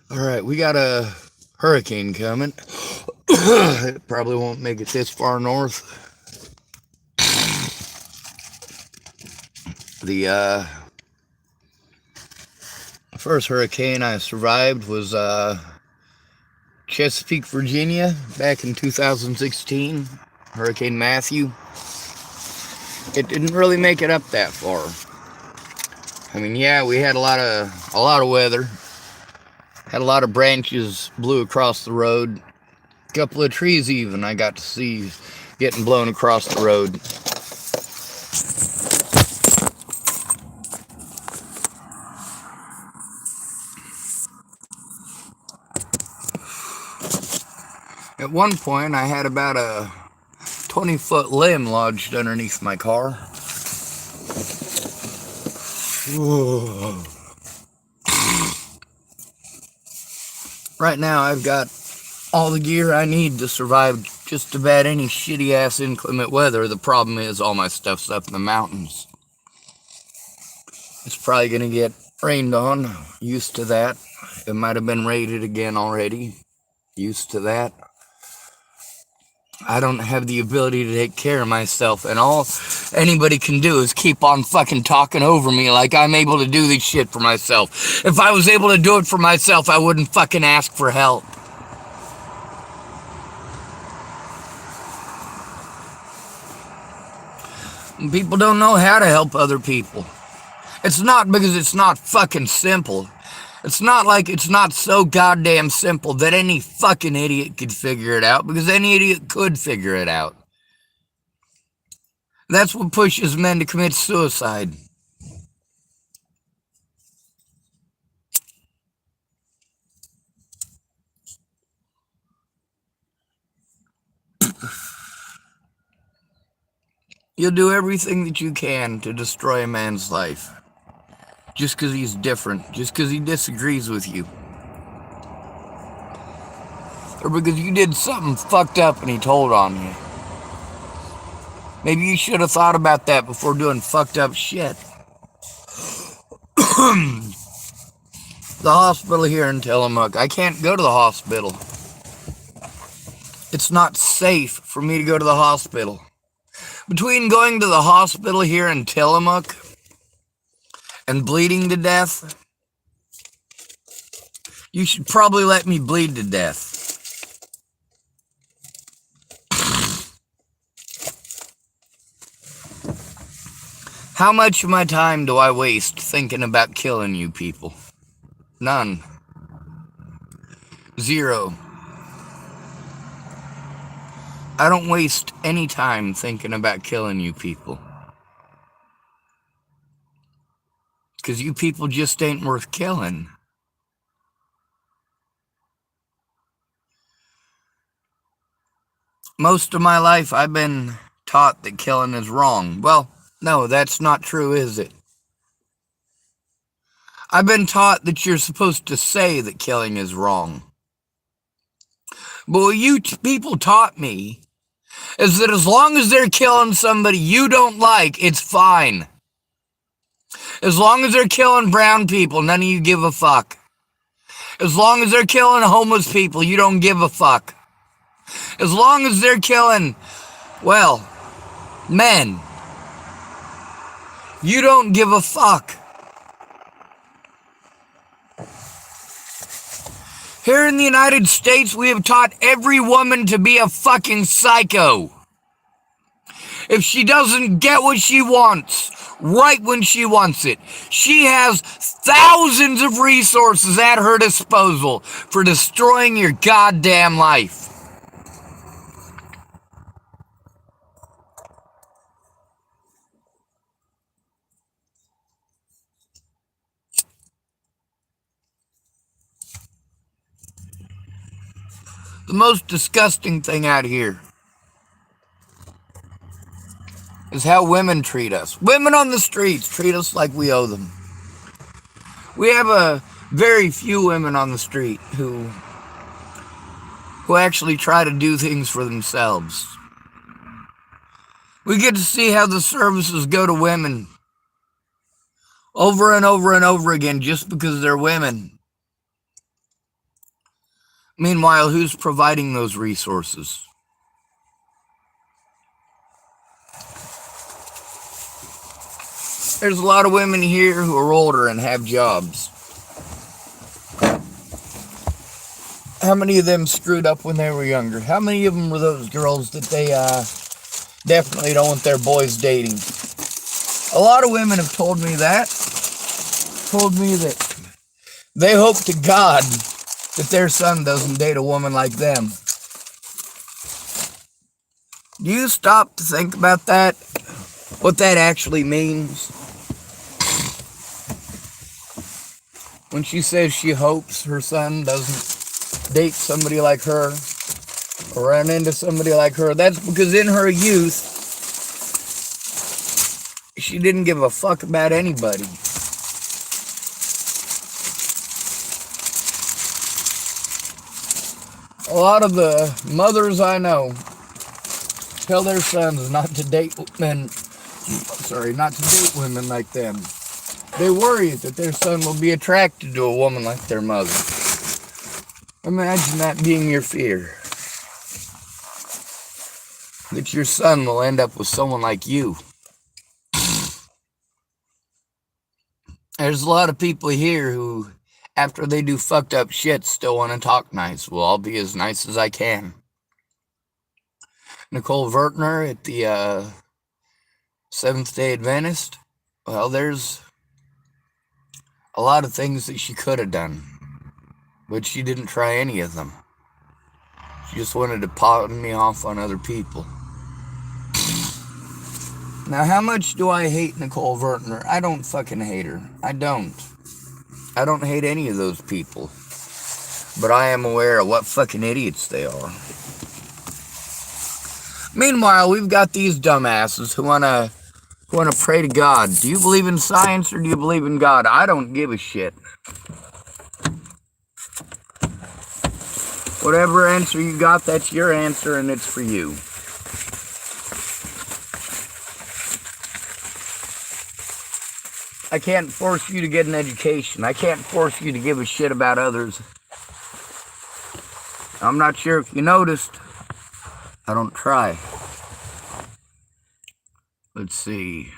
All right, we got a hurricane coming. It probably won't make it this far north. The first hurricane I survived was Chesapeake, Virginia, back in 2016. Hurricane Matthew. It didn't really make it up that far. I mean, yeah, we had a lot of weather. Had a lot of branches blew across the road. A couple of trees even I got to see getting blown across the road. At one point, I had about a 20-foot limb lodged underneath my car. Right now, I've got all the gear I need to survive just about any shitty ass inclement weather. The problem is, all my stuff's up in the mountains. It's probably gonna get rained on. Used to that. It might have been raided again already. Used to that. I don't have the ability to take care of myself, and all anybody can do is keep on fucking talking over me like I'm able to do this shit for myself. If I was able to do it for myself, I wouldn't fucking ask for help. And people don't know how to help other people. It's not because it's not fucking simple. It's not like it's not so goddamn simple that any fucking idiot could figure it out, because any idiot could figure it out. That's what pushes men to commit suicide. You'll do everything that you can to destroy a man's life. Just because he's different. Just because he disagrees with you. Or because you did something fucked up and he told on you. Maybe you should have thought about that before doing fucked up shit. The hospital here in Tillamook. I can't go to the hospital. It's not safe for me to go to the hospital. Between going to the hospital here in Tillamook and bleeding to death, you should probably let me bleed to death. How much of my time do I waste thinking about killing you people? None. Zero. I don't waste any time thinking about killing you people. Because you people just ain't worth killing. Most of my life I've been taught that killing is wrong. Well, no, that's not true, is it? I've been taught that you're supposed to say that killing is wrong. But what you people taught me is that as long as they're killing somebody you don't like, it's fine. As long as they're killing brown people, none of you give a fuck. As long as they're killing homeless people, you don't give a fuck. As long as they're killing, well, men, you don't give a fuck. Here in the United States, we have taught every woman to be a fucking psycho. If she doesn't get what she wants, right when she wants it, she has thousands of resources at her disposal for destroying your goddamn life. The most disgusting thing out here is how women treat us. Women on the streets treat us like we owe them. We have a very few women on the street who actually try to do things for themselves. We get to see how the services go to women over and over and over again just because they're women. Meanwhile, who's providing those resources? There's a lot of women here who are older and have jobs. How many of them screwed up when they were younger? How many of them were those girls that they definitely don't want their boys dating? A lot of women have told me that. Told me that they hope to God that their son doesn't date a woman like them. Do you stop to think about that? What that actually means? When she says she hopes her son doesn't date somebody like her or run into somebody like her, that's because in her youth, she didn't give a fuck about anybody. A lot of the mothers I know tell their sons not to date women like them. They worry that their son will be attracted to a woman like their mother. Imagine that being your fear. That your son will end up with someone like you. There's a lot of people here who, after they do fucked up shit, still want to talk nice. Well, I'll be as nice as I can. Nicole Vertner at the Seventh-day Adventist. Well, there's a lot of things that she could have done, but she didn't try any of them. She just wanted to pawn me off on other people. Now, how much do I hate Nicole Vertner? I don't fucking hate her. I don't hate any of those people. But I am aware of what fucking idiots they are. Meanwhile, we've got these dumbasses who wanna pray to God. Do you believe in science or do you believe in God? I don't give a shit. Whatever answer you got, that's your answer and it's for you. I can't force you to get an education. I can't force you to give a shit about others. I'm not sure if you noticed. I don't try. Let's see.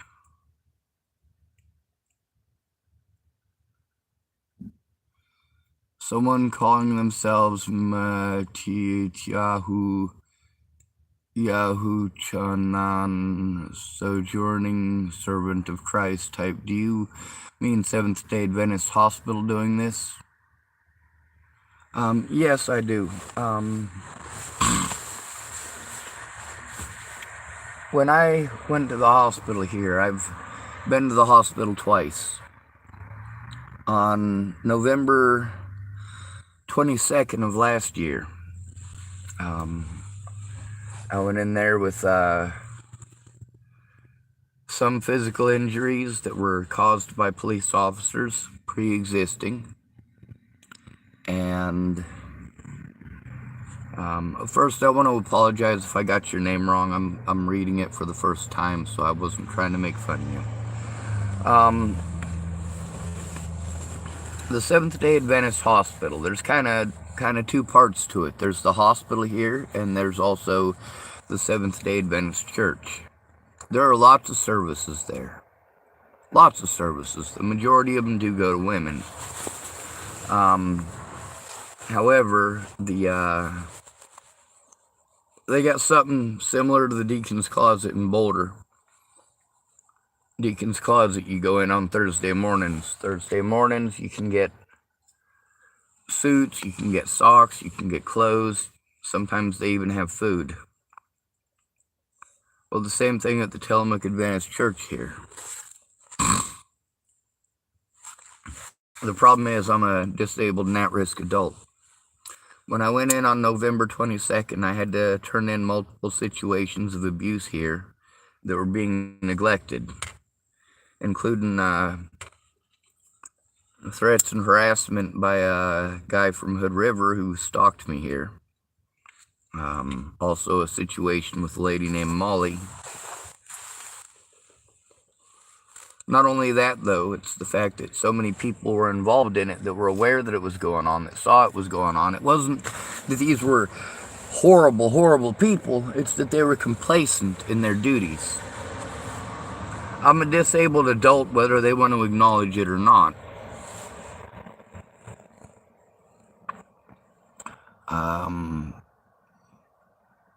Someone calling themselves Yahoo Chanan, sojourning servant of Christ type. Do you mean Seventh-day Adventist Hospital doing this? Yes, I do. When I went to the hospital here, I've been to the hospital twice. On November 22nd of last year, I went in there with some physical injuries that were caused by police officers, pre-existing. And first, I want to apologize if I got your name wrong. I'm reading it for the first time, so I wasn't trying to make fun of you. The Seventh-day Adventist Hospital. There's kind of two parts to it. There's the hospital here, and there's also the Seventh-day Adventist Church. There are lots of services there. Lots of services. The majority of them do go to women. However, they got something similar to the Deacon's Closet in Boulder. Deacon's Closet, you go in on Thursday mornings. Thursday mornings, you can get suits, you can get socks, you can get clothes. Sometimes they even have food. Well, the same thing at the Tillamook Adventist Church here. The problem is I'm a disabled and at-risk adult. When I went in on November 22nd, I had to turn in multiple situations of abuse here that were being neglected, including threats and harassment by a guy from Hood River who stalked me here. Also a situation with a lady named Molly. Not only that, though, it's the fact that so many people were involved in it that were aware that it was going on, that saw it was going on. It wasn't that these were horrible, horrible people. It's that they were complacent in their duties. I'm a disabled adult, whether they want to acknowledge it or not.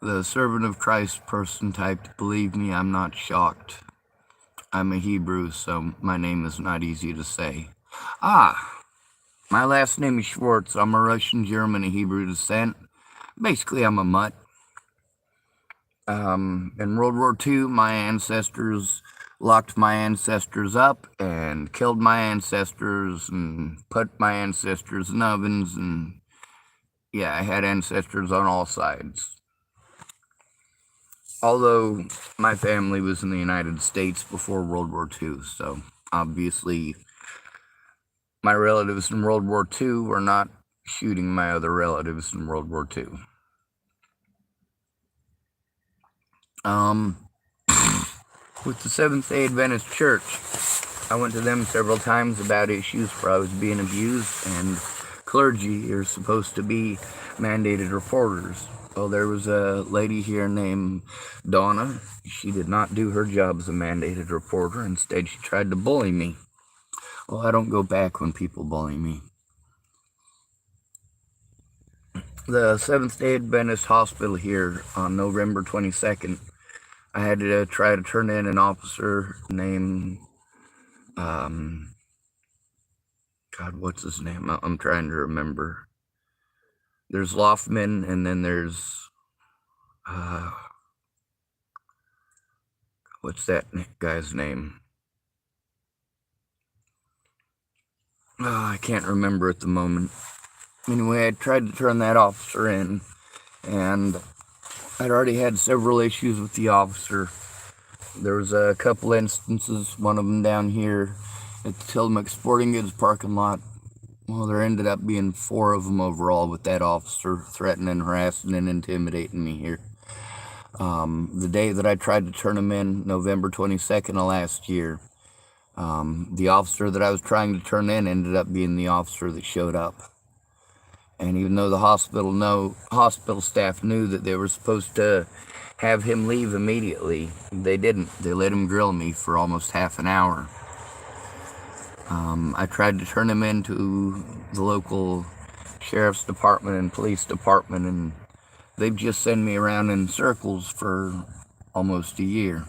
The servant of Christ person typed, "Believe me, I'm not shocked. I'm a Hebrew, so my name is not easy to say." My last name is Schwartz. I'm a Russian, German, and Hebrew descent. Basically, I'm a mutt. In World War II, my ancestors locked my ancestors up and killed my ancestors and put my ancestors in ovens, and yeah, I had ancestors on all sides. Although my family was in the United States before World War II, so obviously my relatives in World War II were not shooting my other relatives in World War II. With the Seventh-day Adventist Church, I went to them several times about issues where I was being abused, and clergy are supposed to be mandated reporters. Well, there was a lady here named Donna. She did not do her job as a mandated reporter. Instead, she tried to bully me. Well, I don't go back when people bully me. The Seventh-day Adventist Hospital here on November 22nd, I had to try to turn in an officer named, God, what's his name? I'm trying to remember. There's Loftman, and then there's, what's that guy's name? I can't remember at the moment. Anyway, I tried to turn that officer in, and I'd already had several issues with the officer. There was a couple instances, one of them down here at the Tillamook Sporting Goods parking lot. Well, there ended up being 4 of them overall with that officer threatening, harassing, and intimidating me here. The day that I tried to turn him in, November 22nd of last year, the officer that I was trying to turn in ended up being the officer that showed up. And even though the hospital staff knew that they were supposed to have him leave immediately, they didn't. They let him grill me for almost half an hour. I tried to turn him into the local sheriff's department and police department, and they've just sent me around in circles for almost a year.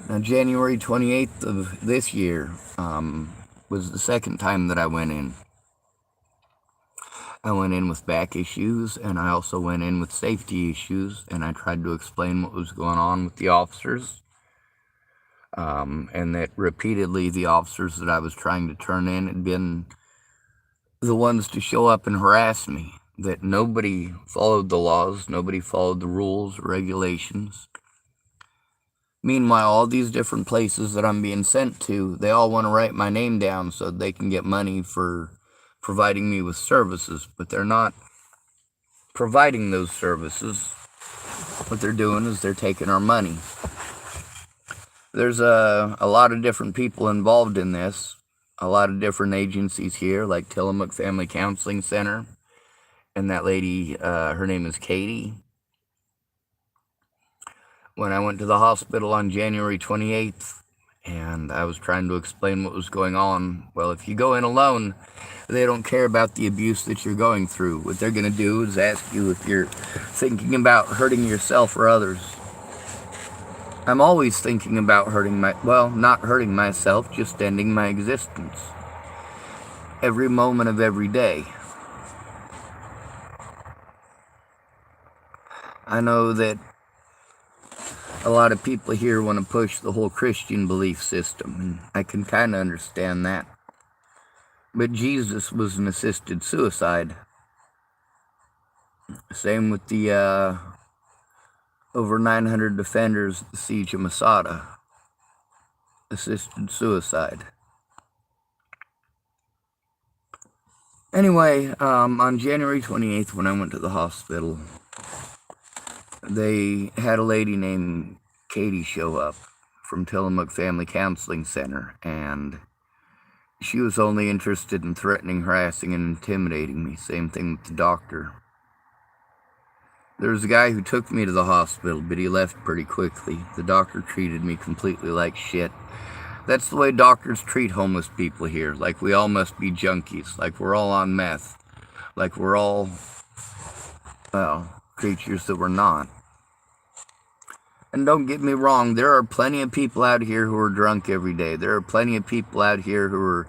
Now, January 28th of this year was the second time that I went in. I went in with back issues, and I also went in with safety issues, and I tried to explain what was going on with the officers, and that repeatedly the officers that I was trying to turn in had been the ones to show up and harass me, that nobody followed the laws, nobody followed the rules, regulations. Meanwhile, all these different places that I'm being sent to, they all want to write my name down so they can get money for providing me with services, but they're not providing those services. What they're doing is they're taking our money. There's a lot of different people involved in this, a lot of different agencies here, like Tillamook Family Counseling Center, and that lady, her name is Katie. When I went to the hospital on January 28th, and I was trying to explain what was going on, well, if you go in alone, they don't care about the abuse that you're going through. What they're going to do is ask you if you're thinking about hurting yourself or others. I'm always thinking about not hurting myself, just ending my existence. Every moment of every day. I know that a lot of people here want to push the whole Christian belief system, and I can kind of understand that. But Jesus was an assisted suicide. Same with the over 900 defenders at the Siege of Masada. Assisted suicide. Anyway, on January 28th, when I went to the hospital, they had a lady named Katie show up. from Tillamook Family Counseling Center, and she was only interested in threatening, harassing, and intimidating me. Same thing with the doctor. There was a guy who took me to the hospital, but he left pretty quickly. The doctor treated me completely like shit. That's the way doctors treat homeless people here, like we all must be junkies, like we're all on meth, like we're all, well, creatures that we're not. And don't get me wrong, there are plenty of people out here who are drunk every day. There are plenty of people out here who are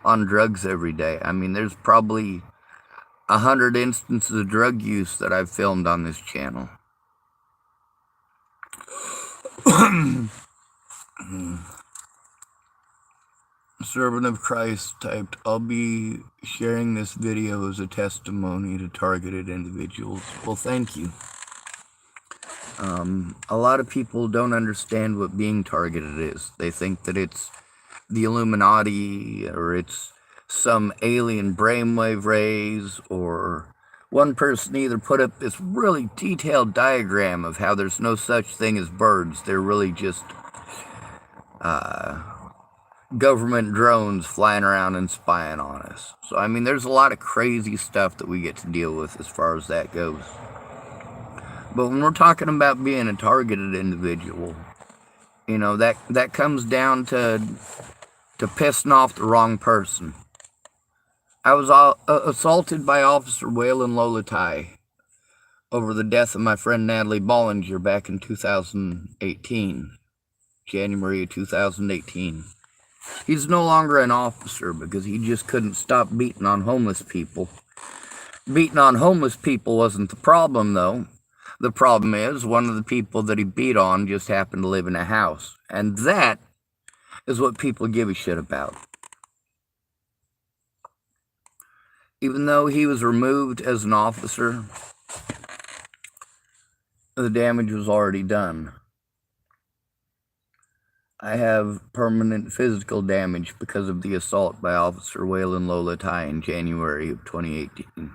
on drugs every day. I mean, there's probably 100 instances of drug use that I've filmed on this channel. Servant of Christ typed, I'll be sharing this video as a testimony to targeted individuals. Well, thank you. A lot of people don't understand what being targeted is. They think that it's the Illuminati, or it's some alien brainwave rays, or one person either put up this really detailed diagram of how there's no such thing as birds. They're really just government drones flying around and spying on us. So, I mean, there's a lot of crazy stuff that we get to deal with as far as that goes. But when we're talking about being a targeted individual, you know, that comes down to pissing off the wrong person. I was assaulted by Officer Waylon Lolatai over the death of my friend Natalie Bollinger back in 2018, January of 2018. He's no longer an officer because he just couldn't stop beating on homeless people. Beating on homeless people wasn't the problem, though. The problem is one of the people that he beat on just happened to live in a house. And that is what people give a shit about. Even though he was removed as an officer, the damage was already done. I have permanent physical damage because of the assault by Officer Waylon Lolatai in January of 2018.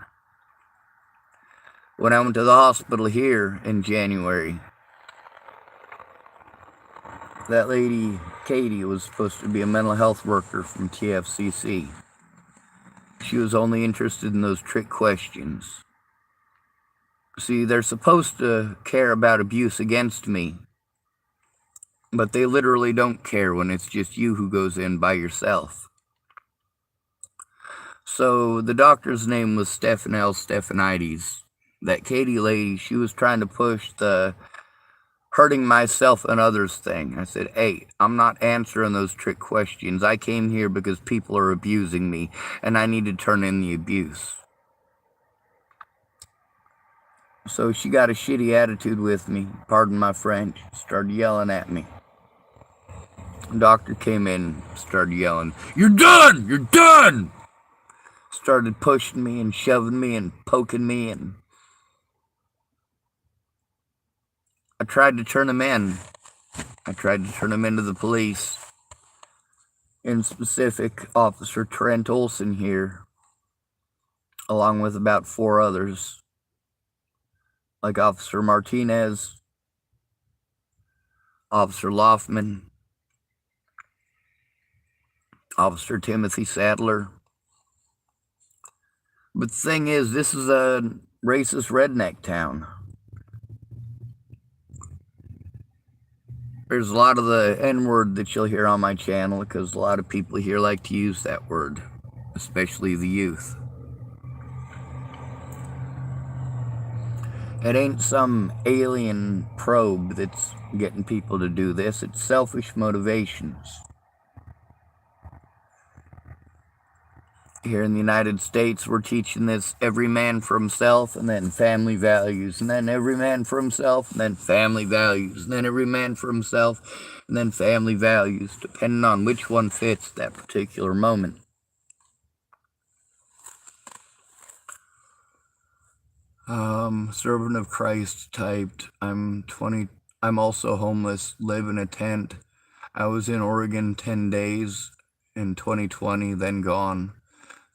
When I went to the hospital here in January, that lady, Katie, was supposed to be a mental health worker from TFCC. She was only interested in those trick questions. See, they're supposed to care about abuse against me, but they literally don't care when it's just you who goes in by yourself. So the doctor's name was Stephanel Stephanides. That Katie lady, she was trying to push the hurting myself and others thing. I said, hey, I'm not answering those trick questions. I came here because people are abusing me, and I need to turn in the abuse. So she got a shitty attitude with me, pardon my French, started yelling at me. The doctor came in, started yelling, "You're done! You're done!" Started pushing me and shoving me and poking me, and I tried to turn him in. I tried to turn him into the police. In specific, Officer Trent Olson here, along with about 4 others, like Officer Martinez, Officer Loffman, Officer Timothy Sadler. But the thing is, this is a racist redneck town. There's a lot of the N-word that you'll hear on my channel because a lot of people here like to use that word, especially the youth. It ain't some alien probe that's getting people to do this. It's selfish motivations. Here in the United States, we're teaching this every man for himself, and then family values, and then every man for himself, and then family values, and then every man for himself, and then family values, depending on which one fits that particular moment. Servant of Christ typed, I'm also homeless, live in a tent. I was in Oregon 10 days in 2020, then gone.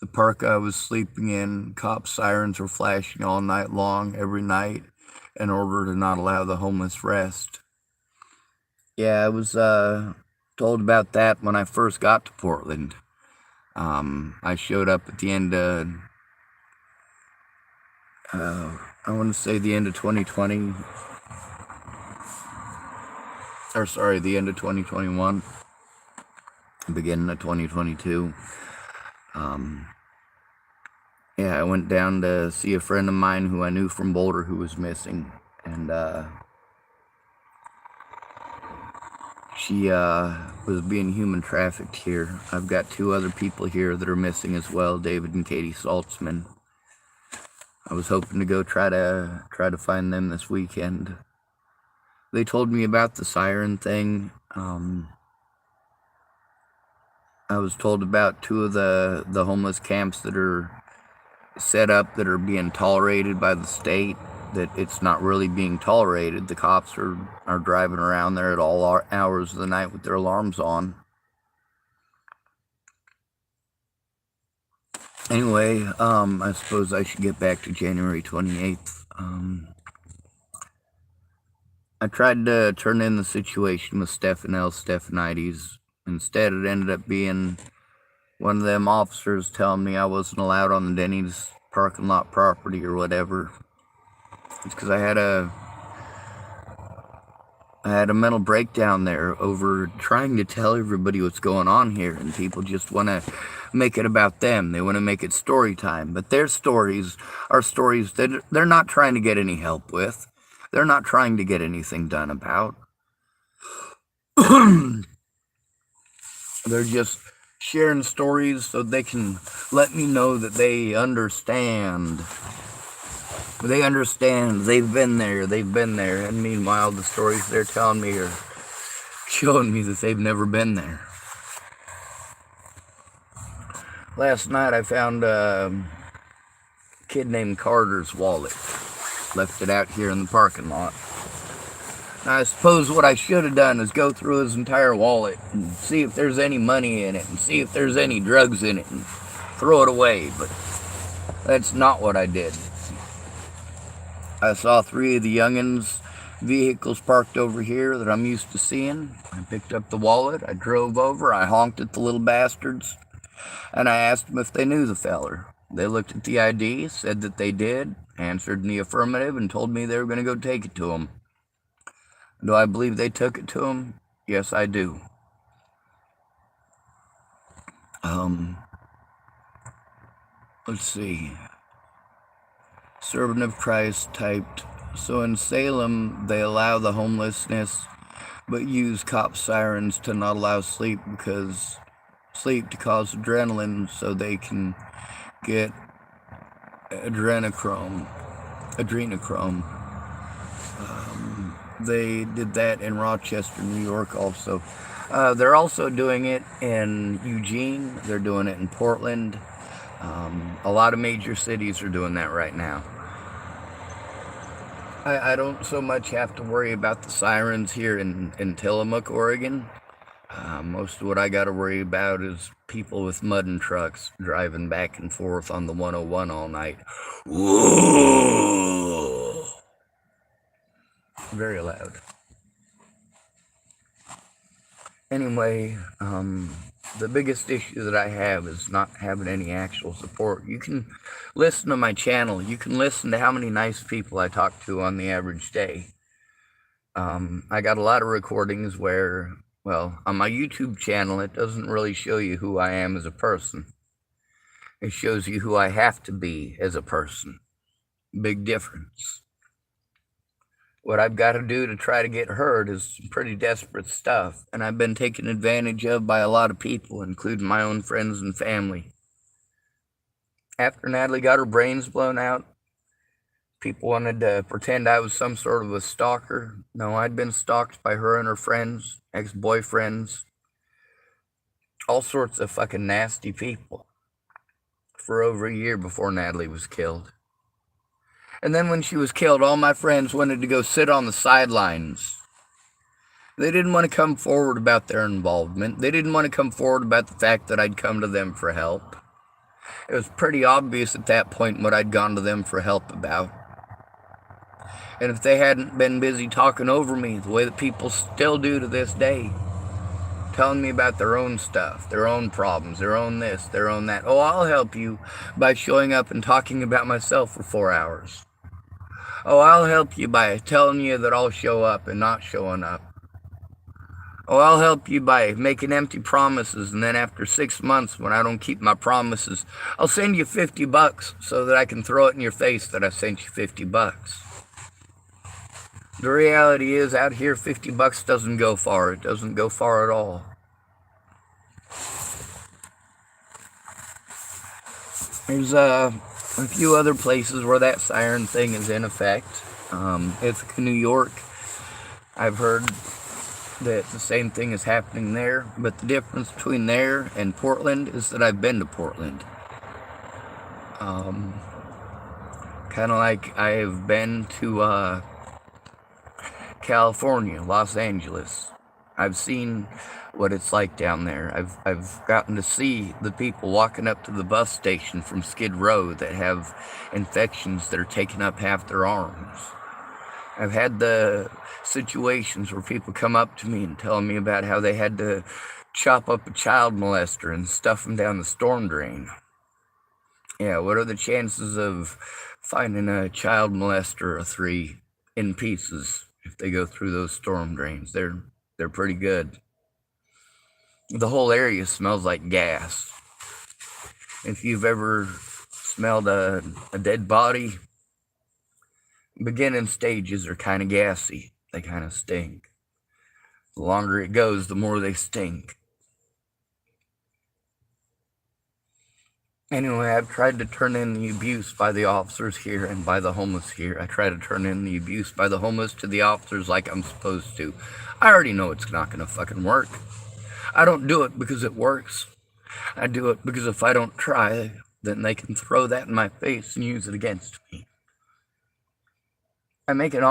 The park I was sleeping in, cop sirens were flashing all night long, every night, in order to not allow the homeless rest. Yeah, I was told about that when I first got to Portland. I showed up at the end of, I want to say the end of 2020, or sorry, the end of 2021, beginning of 2022. Yeah, I went down to see a friend of mine who I knew from Boulder who was missing, and she was being human trafficked here. I've got 2 other people here that are missing as well, David and Katie Saltzman. I was hoping to go try to find them this weekend. They told me about the siren thing. I was told about 2 of the homeless camps that are set up that are being tolerated by the state, that it's not really being tolerated. The cops are driving around there at all hours of the night with their alarms on. Anyway, I suppose I should get back to January 28th. I tried to turn in the situation with Stephanides. Instead, it ended up being one of them officers telling me I wasn't allowed on the Denny's parking lot property or whatever. It's because I had a mental breakdown there over trying to tell everybody what's going on here, and people just want to make it about them. They want to make it story time, but their stories are stories that they're not trying to get any help with. They're not trying to get anything done about. They're just sharing stories so they can let me know that they understand. They understand. They've been there. And meanwhile, the stories they're telling me are showing me that they've never been there. Last night, I found a kid named Carter's wallet. Left it out here in the parking lot. Now, I suppose what I should have done is go through his entire wallet and see if there's any money in it and see if there's any drugs in it and throw it away, but that's not what I did. I saw 3 of the youngins' vehicles parked over here that I'm used to seeing. I picked up the wallet, I drove over, I honked at the little bastards, and I asked them if they knew the feller. They looked at the ID, said that they did, answered in the affirmative, and told me they were going to go take it to him. Do I believe they took it to him? Yes, I do. Let's see. Servant of Christ typed, so in Salem, they allow the homelessness, but use cop sirens to not allow sleep to cause adrenaline so they can get adrenochrome. They did that in Rochester, New York also. They're also doing it in Eugene. They're doing it in Portland. A lot of major cities are doing that right now. I don't so much have to worry about the sirens here in Tillamook, Oregon. Most of what I got to worry about is people with mudding trucks driving back and forth on the 101 all night. Whoa! Very loud. Anyway, the biggest issue that I have is not having any actual support. You can listen to my channel. You can listen to how many nice people I talk to on the average day. I got a lot of recordings where, well, on my YouTube channel, it doesn't really show you who I am as a person. It shows you who I have to be as a person. Big difference. What I've got to do to try to get heard is some pretty desperate stuff, and I've been taken advantage of by a lot of people, including my own friends and family. After Natalie got her brains blown out, people wanted to pretend I was some sort of a stalker. No, I'd been stalked by her and her friends, ex-boyfriends, all sorts of fucking nasty people for over a year before Natalie was killed. And then when she was killed, all my friends wanted to go sit on the sidelines. They didn't want to come forward about their involvement. They didn't want to come forward about the fact that I'd come to them for help. It was pretty obvious at that point what I'd gone to them for help about. And if they hadn't been busy talking over me the way that people still do to this day, telling me about their own stuff, their own problems, their own this, their own that. Oh, I'll help you by showing up and talking about myself for 4 hours. Oh, I'll help you by telling you that I'll show up and not showing up. Oh, I'll help you by making empty promises, and then after 6 months, when I don't keep my promises, I'll send you $50 so that I can throw it in your face that I sent you $50. The reality is, out here, $50 doesn't go far. It doesn't go far at all. There's a few other places where that siren thing is in effect. Ithaca, New York, I've heard that the same thing is happening there, but the difference between there and Portland is that I've been to Portland. Kind of like I have been to California, Los Angeles. I've seen what it's like down there. I've gotten to see the people walking up to the bus station from Skid Row that have infections that are taking up half their arms. I've had the situations where people come up to me and tell me about how they had to chop up a child molester and stuff him down the storm drain. Yeah, what are the chances of finding a child molester or 3 in pieces if they go through those storm drains? They're pretty good. The whole area smells like gas. If you've ever smelled a dead body, beginning stages are kind of gassy. They kind of stink. The longer it goes, the more they stink. Anyway, I've tried to turn in the abuse by the officers here and by the homeless here. I try to turn in the abuse by the homeless to the officers like I'm supposed to. I already know it's not going to fucking work. I don't do it because it works. I do it because if I don't try, then they can throw that in my face and use it against me. I make an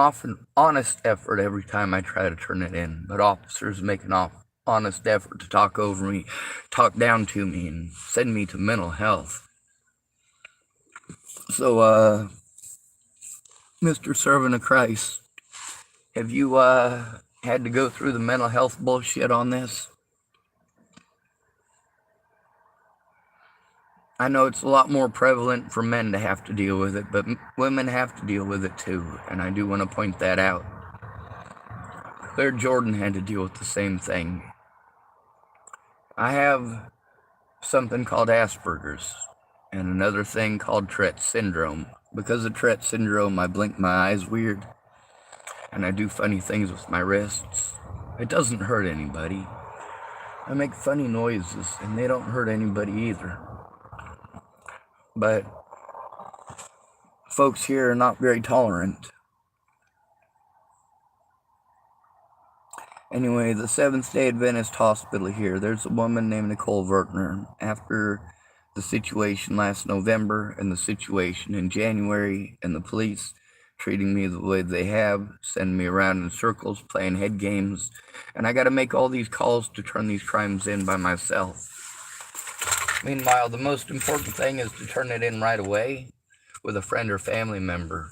honest effort every time I try to turn it in, but officers make an honest effort to talk over me, talk down to me, and send me to mental health. So, Mr. Servant of Christ, have you had to go through the mental health bullshit on this? I know it's a lot more prevalent for men to have to deal with it, but women have to deal with it too, and I do want to point that out. Claire Jordan had to deal with the same thing. I have something called Asperger's, and another thing called Tourette syndrome. Because of Tourette syndrome, I blink my eyes weird, and I do funny things with my wrists. It doesn't hurt anybody. I make funny noises, and they don't hurt anybody either. But folks here are not very tolerant. Anyway, the Seventh-day Adventist hospital here, there's a woman named Nicole Vertner. After the situation last November and the situation in January and the police treating me the way they have, sending me around in circles, playing head games, and I got to make all these calls to turn these crimes in by myself. Meanwhile, the most important thing is to turn it in right away with a friend or family member.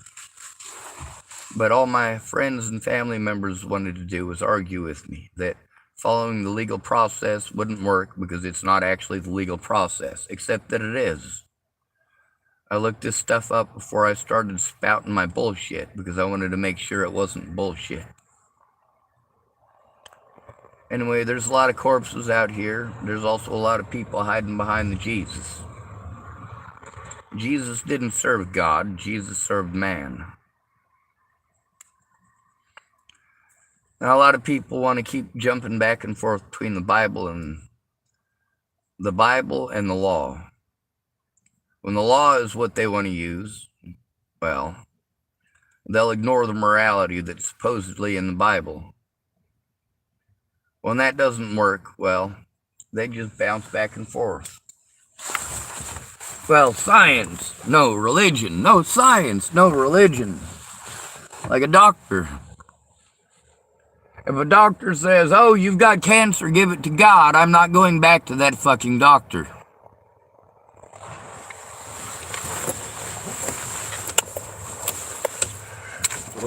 But all my friends and family members wanted to do was argue with me that following the legal process wouldn't work because it's not actually the legal process, except that it is. I looked this stuff up before I started spouting my bullshit because I wanted to make sure it wasn't bullshit. Anyway, there's a lot of corpses out here. There's also a lot of people hiding behind the Jesus. Jesus didn't serve God. Jesus served man. Now, a lot of people want to keep jumping back and forth between the Bible and the law. When the law is what they want to use, well, they'll ignore the morality that's supposedly in the Bible. When that doesn't work, well, they just bounce back and forth. Well, science, no religion. No science, no religion. Like a doctor. If a doctor says, oh, you've got cancer, give it to God, I'm not going back to that fucking doctor.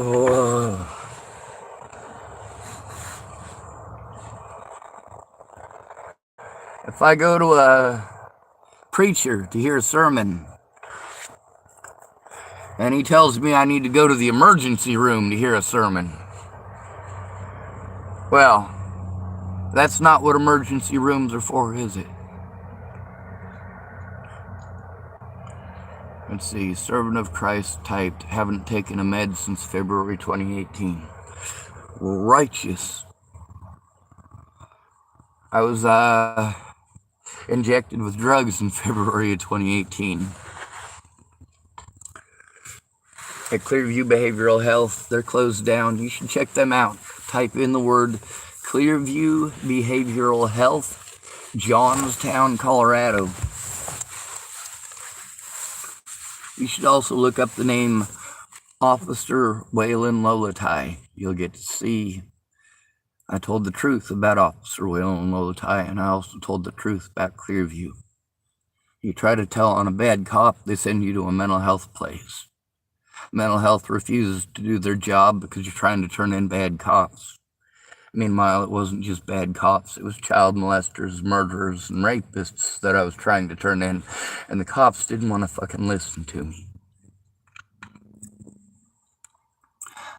Oh. If I go to a preacher to hear a sermon and he tells me I need to go to the emergency room to hear a sermon, well, that's not what emergency rooms are for, is it? Let's see, servant of Christ typed, haven't taken a med since February 2018. Righteous. I was injected with drugs in February of 2018. At Clearview Behavioral Health, they're closed down. You should check them out. Type in the word Clearview Behavioral Health, Johnstown, Colorado. You should also look up the name Officer Waylon Lolatai. You'll get to see I told the truth about Officer Waylon Lolatai, and I also told the truth about Clearview. You try to tell on a bad cop, they send you to a mental health place. Mental health refuses to do their job because you're trying to turn in bad cops. Meanwhile, it wasn't just bad cops, it was child molesters, murderers, and rapists that I was trying to turn in, and the cops didn't want to fucking listen to me.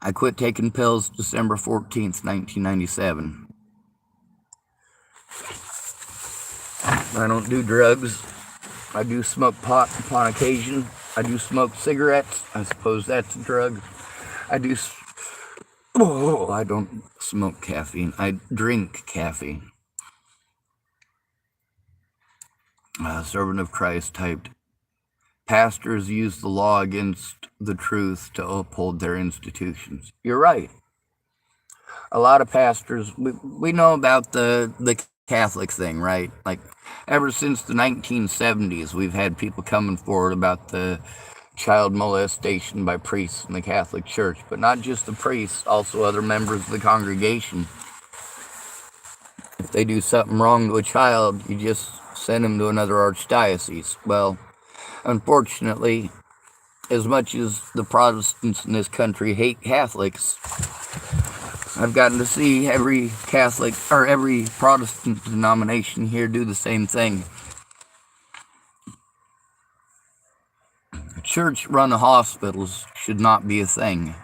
I quit taking pills December 14th, 1997. I don't do drugs. I do smoke pot upon occasion. I do smoke cigarettes. I suppose that's a drug. I don't smoke caffeine. I drink caffeine. Servant of Christ typed, pastors use the law against the truth to uphold their institutions. You're right. A lot of pastors, we know about the Catholic thing, right? Like, ever since the 1970s, we've had people coming forward about the child molestation by priests in the Catholic Church, but not just the priests, also other members of the congregation. If they do something wrong to a child, you just send them to another archdiocese. Well, unfortunately, as much as the Protestants in this country hate Catholics, I've gotten to see every Catholic or every Protestant denomination here do the same thing. Church-run hospitals should not be a thing.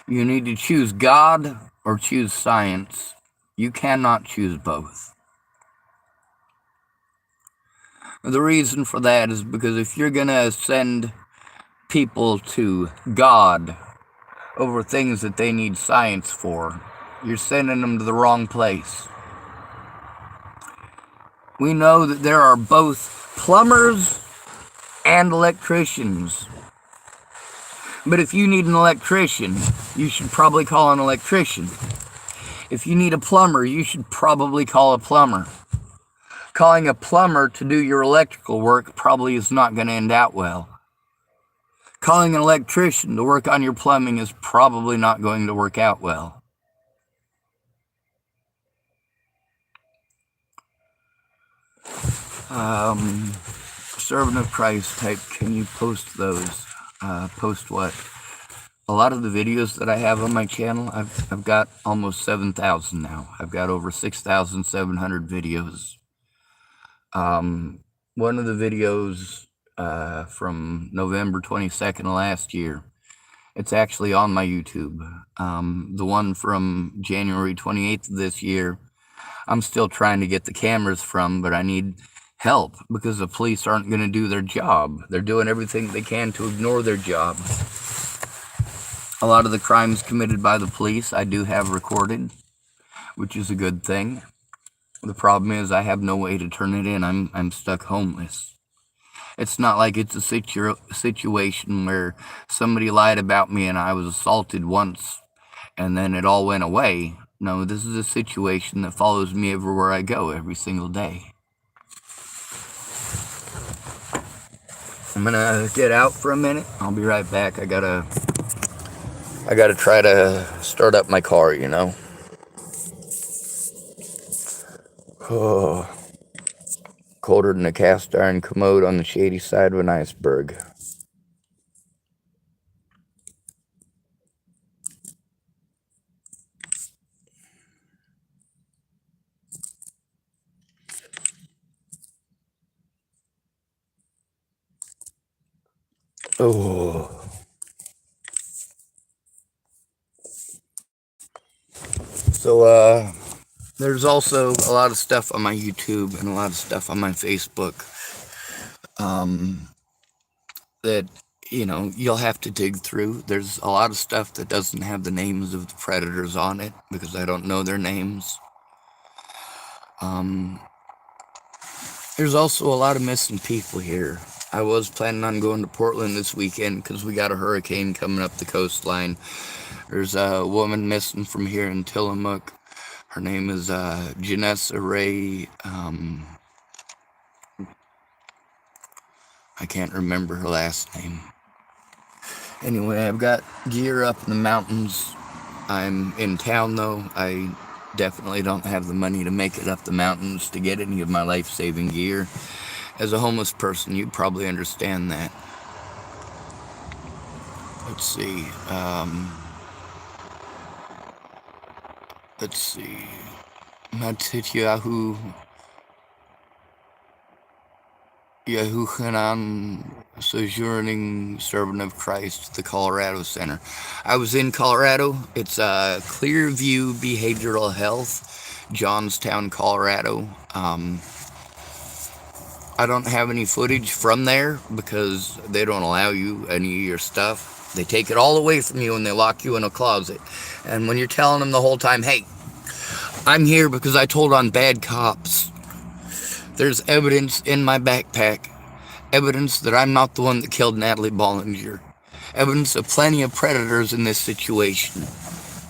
You need to choose God or choose science. You cannot choose both. The reason for that is because if you're going to send people to God over things that they need science for, you're sending them to the wrong place. We know that there are both plumbers and electricians. But if you need an electrician, you should probably call an electrician. If you need a plumber, you should probably call a plumber. Calling a plumber to do your electrical work probably is not going to end out well. Calling an electrician to work on your plumbing is probably not going to work out well. Servant of Christ type, can you post those? Post what? A lot of the videos that I have on my channel, I've got almost 7,000 now. I've got over 6,700 videos. One of the videos from November 22nd of last year, it's actually on my YouTube. The one from January 28th of this year, I'm still trying to get the cameras from, but I need help because the police aren't going to do their job. They're doing everything they can to ignore their job. A lot of the crimes committed by the police I do have recorded, which is a good thing. The problem is I have no way to turn it in. I'm stuck homeless. It's not like it's a situation where somebody lied about me and I was assaulted once and then it all went away. No, this is a situation that follows me everywhere I go every single day. I'm gonna get out for a minute. I'll be right back. I gotta try to start up my car, you know. Oh, colder than a cast iron commode on the shady side of an iceberg. Oh. So, there's also a lot of stuff on my YouTube and a lot of stuff on my Facebook that, you'll have to dig through. There's a lot of stuff that doesn't have the names of the predators on it because I don't know their names. There's also a lot of missing people here. I was planning on going to Portland this weekend because we got a hurricane coming up the coastline. There's a woman missing from here in Tillamook. Her name is Janessa Ray. I can't remember her last name. Anyway, I've got gear up in the mountains. I'm in town though. I definitely don't have the money to make it up the mountains to get any of my life-saving gear. As a homeless person, you probably understand that. Let's see. Matityahu Yahuchanan, sojourning servant of Christ, the Colorado Center. I was in Colorado. It's Clearview Behavioral Health, Johnstown, Colorado. I don't have any footage from there because they don't allow you any of your stuff. They take it all away from you and they lock you in a closet. And when you're telling them the whole time, hey, I'm here because I told on bad cops, there's evidence in my backpack, evidence that I'm not the one that killed Natalie Bollinger, evidence of plenty of predators in this situation.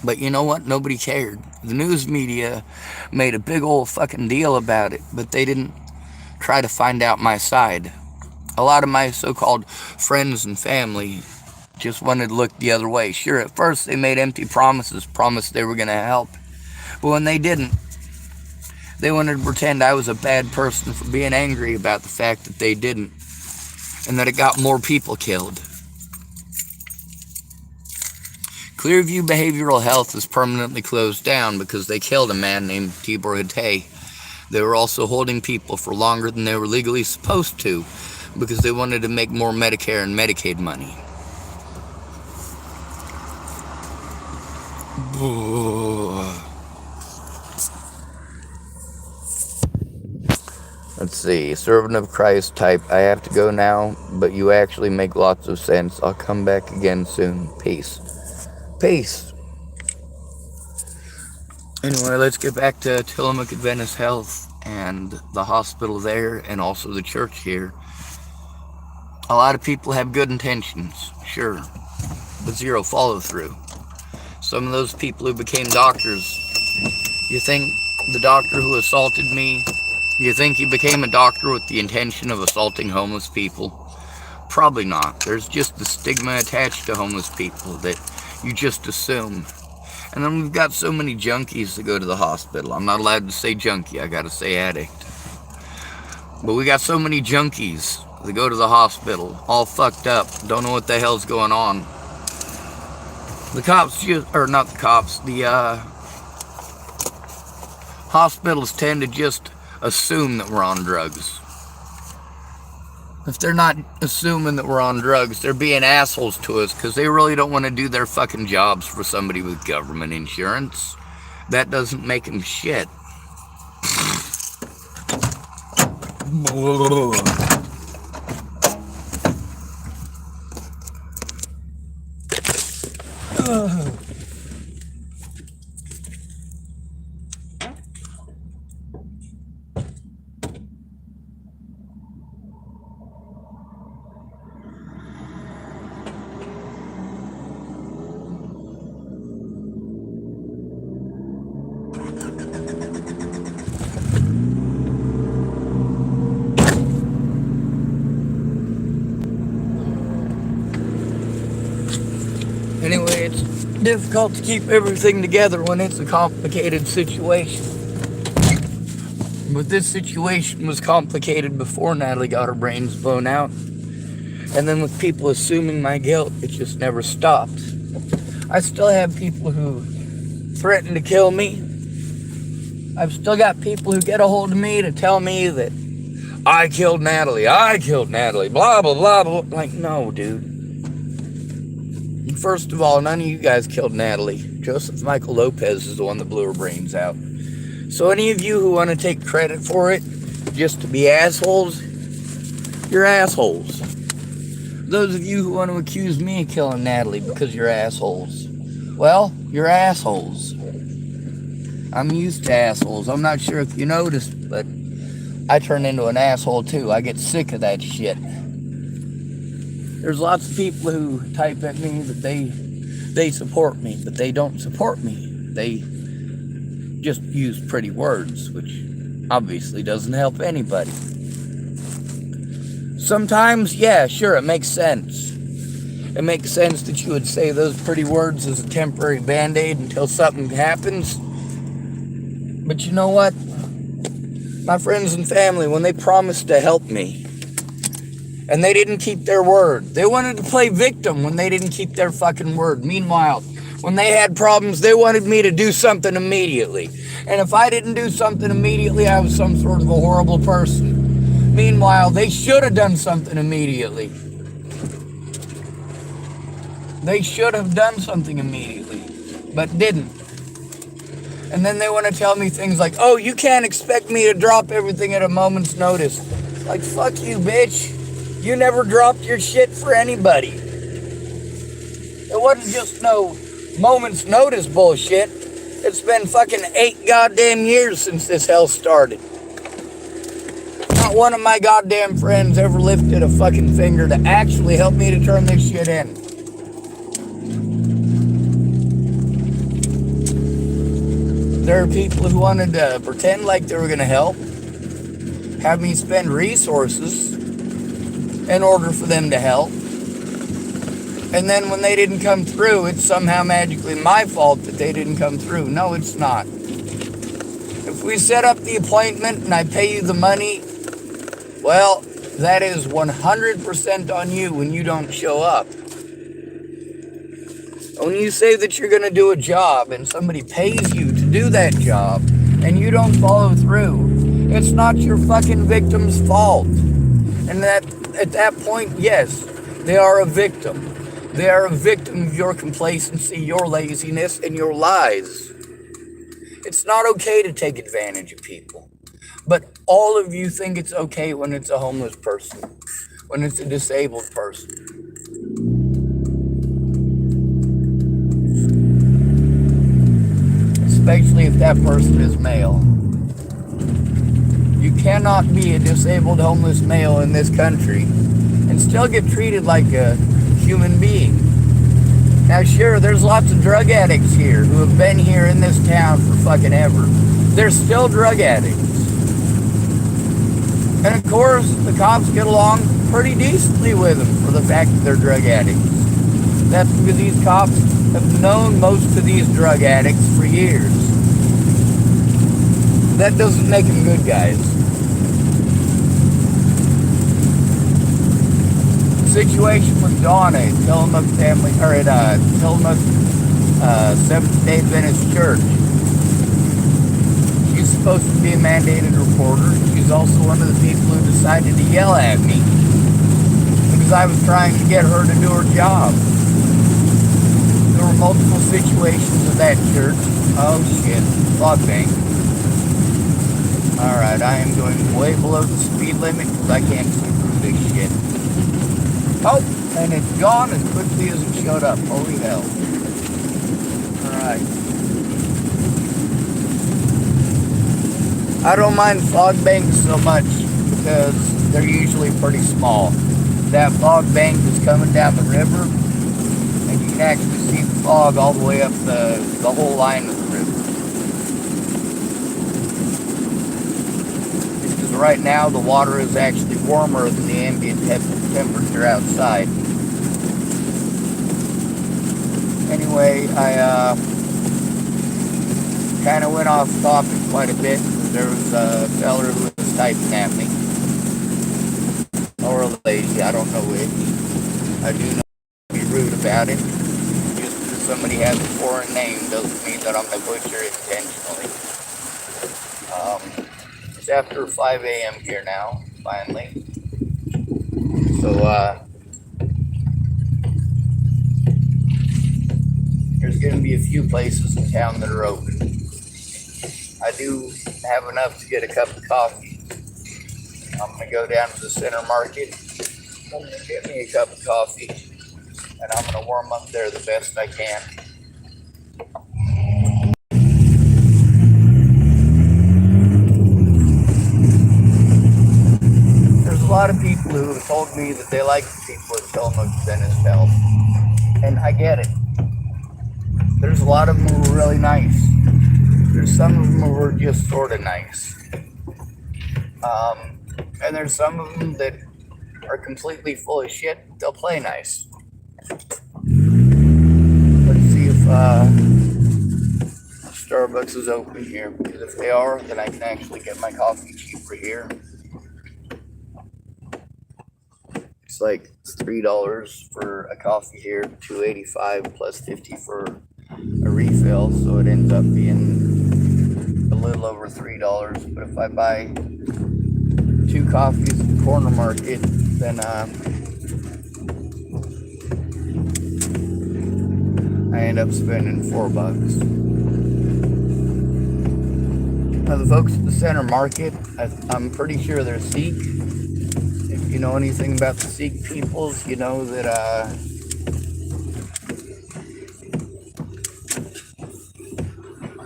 But you know what? Nobody cared. The news media made a big old fucking deal about it, but they didn't try to find out my side. A lot of my so-called friends and family just wanted to look the other way. Sure, at first they made empty promises, promised they were going to help. But when they didn't, they wanted to pretend I was a bad person for being angry about the fact that they didn't, and that it got more people killed. Clearview Behavioral Health is permanently closed down because they killed a man named Tibor Hatay. They were also holding people for longer than they were legally supposed to because they wanted to make more Medicare and Medicaid money. Let's see, servant of Christ type. I have to go now, but you actually make lots of sense. I'll come back again soon. Peace. Peace. Anyway, let's get back to Tillamook Adventist Health and the hospital there and also the church here. A lot of people have good intentions, sure, but zero follow-through. Some of those people who became doctors, you think the doctor who assaulted me, you think he became a doctor with the intention of assaulting homeless people? Probably not. There's just the stigma attached to homeless people that you just assume. And then we've got so many junkies that go to the hospital. I'm not allowed to say junkie, I gotta say addict. But we got so many junkies that go to the hospital, all fucked up, don't know what the hell's going on. The cops not the cops, the hospitals tend to just assume that we're on drugs. If they're not assuming that we're on drugs, they're being assholes to us because they really don't want to do their fucking jobs for somebody with government insurance. That doesn't make them shit. Anyway, it's difficult to keep everything together when it's a complicated situation. But this situation was complicated before Natalie got her brains blown out. And then with people assuming my guilt, it just never stopped. I still have people who threaten to kill me. I've still got people who get a hold of me to tell me that I killed Natalie, blah, blah, blah, blah. Like, no, dude. First of all, none of you guys killed Natalie. Joseph Michael Lopez is the one that blew her brains out. So any of you who want to take credit for it, just to be assholes, you're assholes. Those of you who want to accuse me of killing Natalie because you're assholes, well, you're assholes. I'm used to assholes. I'm not sure if you noticed, but I turn into an asshole too. I get sick of that shit. There's lots of people who type at me that they support me, but they don't support me. They just use pretty words, which obviously doesn't help anybody. Sometimes, yeah, sure, it makes sense. It makes sense that you would say those pretty words as a temporary band-aid until something happens. But you know what? My friends and family, when they promised to help me, and they didn't keep their word. They wanted to play victim when they didn't keep their fucking word. Meanwhile, when they had problems, they wanted me to do something immediately. And if I didn't do something immediately, I was some sort of a horrible person. Meanwhile, they should have done something immediately. They should have done something immediately, but didn't. And then they want to tell me things like, oh, you can't expect me to drop everything at a moment's notice. Like, fuck you, bitch. You never dropped your shit for anybody. It wasn't just no moment's notice bullshit. It's been fucking 8 goddamn years since this hell started. Not one of my goddamn friends ever lifted a fucking finger to actually help me to turn this shit in. There are people who wanted to pretend like they were going to help, have me spend resources in order for them to help. And then when they didn't come through, it's somehow magically my fault that they didn't come through. No, it's not. If we set up the appointment and I pay you the money, well, that is 100% on you when you don't show up. When you say that you're going to do a job and somebody pays you to do that job and you don't follow through, it's not your fucking victim's fault. And that at that point, yes, they are a victim. They are a victim of your complacency, your laziness, and your lies. It's not okay to take advantage of people. But all of you think it's okay when it's a homeless person, when it's a disabled person. Especially if that person is male. You cannot be a disabled homeless male in this country and still get treated like a human being. Now sure, there's lots of drug addicts here who have been here in this town for fucking ever. They're still drug addicts. And of course, the cops get along pretty decently with them for the fact that they're drug addicts. That's because these cops have known most of these drug addicts for years. That doesn't make them good guys. The situation with Donna at Tillamook family, or at Tillamook Seventh-day Adventist Church. She's supposed to be a mandated reporter. She's also one of the people who decided to yell at me because I was trying to get her to do her job. There were multiple situations at that church. Oh shit, fog bank. Alright, I am going way below the speed limit because I can't see through this shit. Oh, and it's gone as quickly as it showed up. Holy hell. Alright. I don't mind fog banks so much because they're usually pretty small. That fog bank is coming down the river and you can actually see the fog all the way up the whole line of the river. Because right now the water is actually warmer than the ambient temperature outside. Anyway, I kind of went off topic quite a bit. There was a feller who was typing at me. Or a lady, I don't know which. I do not be rude about it. Just because somebody has a foreign name doesn't mean that I'm going to butcher it intentionally. It's after 5 a.m. here now, finally. So, going to be a few places in town that are open. I do have enough to get a cup of coffee. I'm going to go down to the center market. I'm going to get me a cup of coffee, and I'm going to warm up there the best I can. There's a lot of people who have told me that they like the people at Tillamook Adventist Health, and I get it. There's a lot of them who are really nice. There's some of them who are just sort of nice. And there's some of them that are completely full of shit. They'll play nice. Let's see if Starbucks is open here, because if they are, then I can actually get my coffee cheaper here. It's like $3 for a coffee here, $2.85 plus $50 for a refill, so it ends up being a little over $3. But if I buy 2 coffees at the corner market, then I end up spending $4. Now the folks at the center market, I'm pretty sure they're Sikh. If you know anything about the Sikh peoples, you know that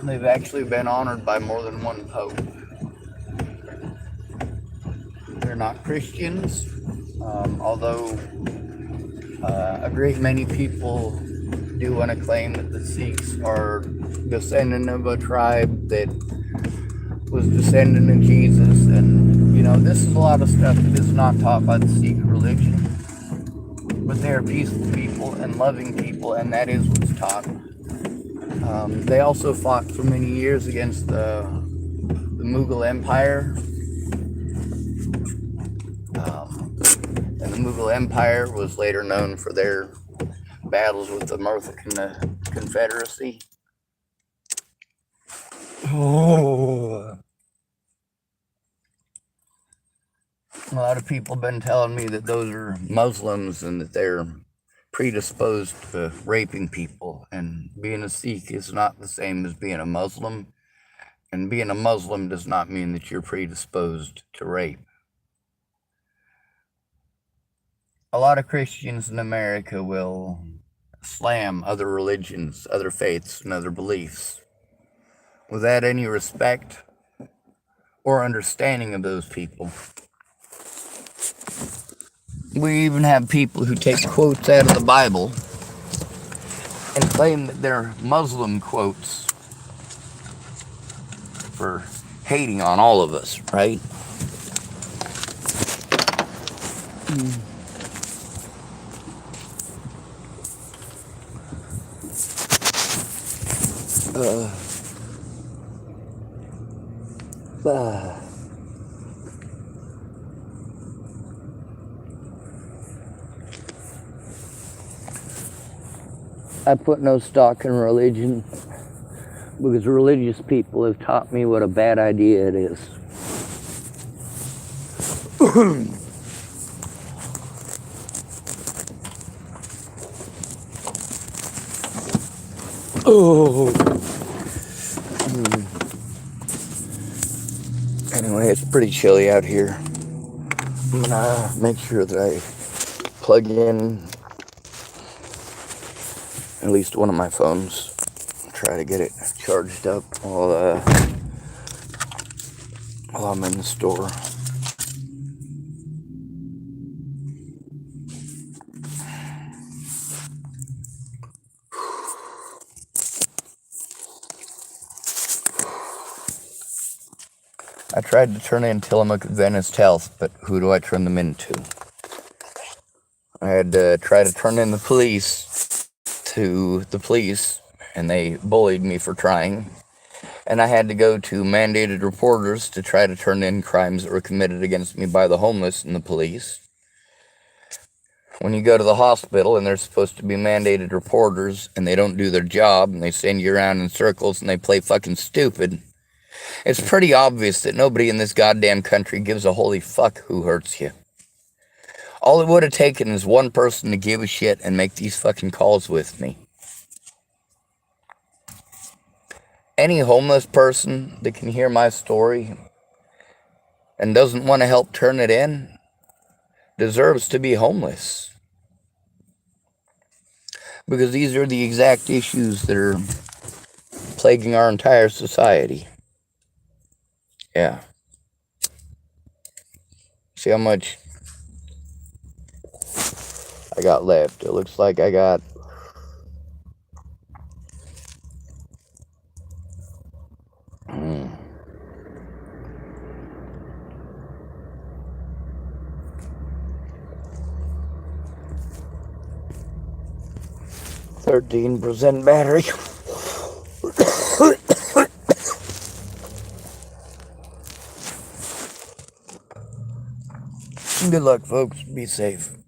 they've actually been honored by more than one pope. They're not Christians, although a great many people do want to claim that the Sikhs are descendant of a tribe that was descendant of Jesus, and you know, this is a lot of stuff that is not taught by the Sikh religion, but they are peaceful people and loving people, and that is what's taught. They also fought for many years against the Mughal Empire. And the Mughal Empire was later known for their battles with the Murtha Confederacy. Oh. A lot of people have been telling me that those are Muslims and that they're predisposed to raping people. And being a Sikh is not the same as being a Muslim. And being a Muslim does not mean that you're predisposed to rape. A lot of Christians in America will slam other religions, other faiths, and other beliefs without any respect or understanding of those people. We even have people who take quotes out of the Bible and claim that they're Muslim quotes for hating on all of us, right? I put no stock in religion because religious people have taught me what a bad idea it is. Anyway, it's pretty chilly out here. I'm gonna make sure that I plug in at least one of my phones. Try to get it charged up while I'm in the store. I tried to turn in Tillamook Adventist Health, but who do I turn them into? I had to try to turn in the police to the police, and they bullied me for trying. And I had to go to mandated reporters to try to turn in crimes that were committed against me by the homeless and the police. When you go to the hospital and they're supposed to be mandated reporters and they don't do their job and they send you around in circles and they play fucking stupid, it's pretty obvious that nobody in this goddamn country gives a holy fuck who hurts you. All it would have taken is one person to give a shit and make these fucking calls with me. Any homeless person that can hear my story and doesn't want to help turn it in deserves to be homeless. Because these are the exact issues that are plaguing our entire society. Yeah. See how much I got left. It looks like I got 13% battery. Good luck, folks. Be safe.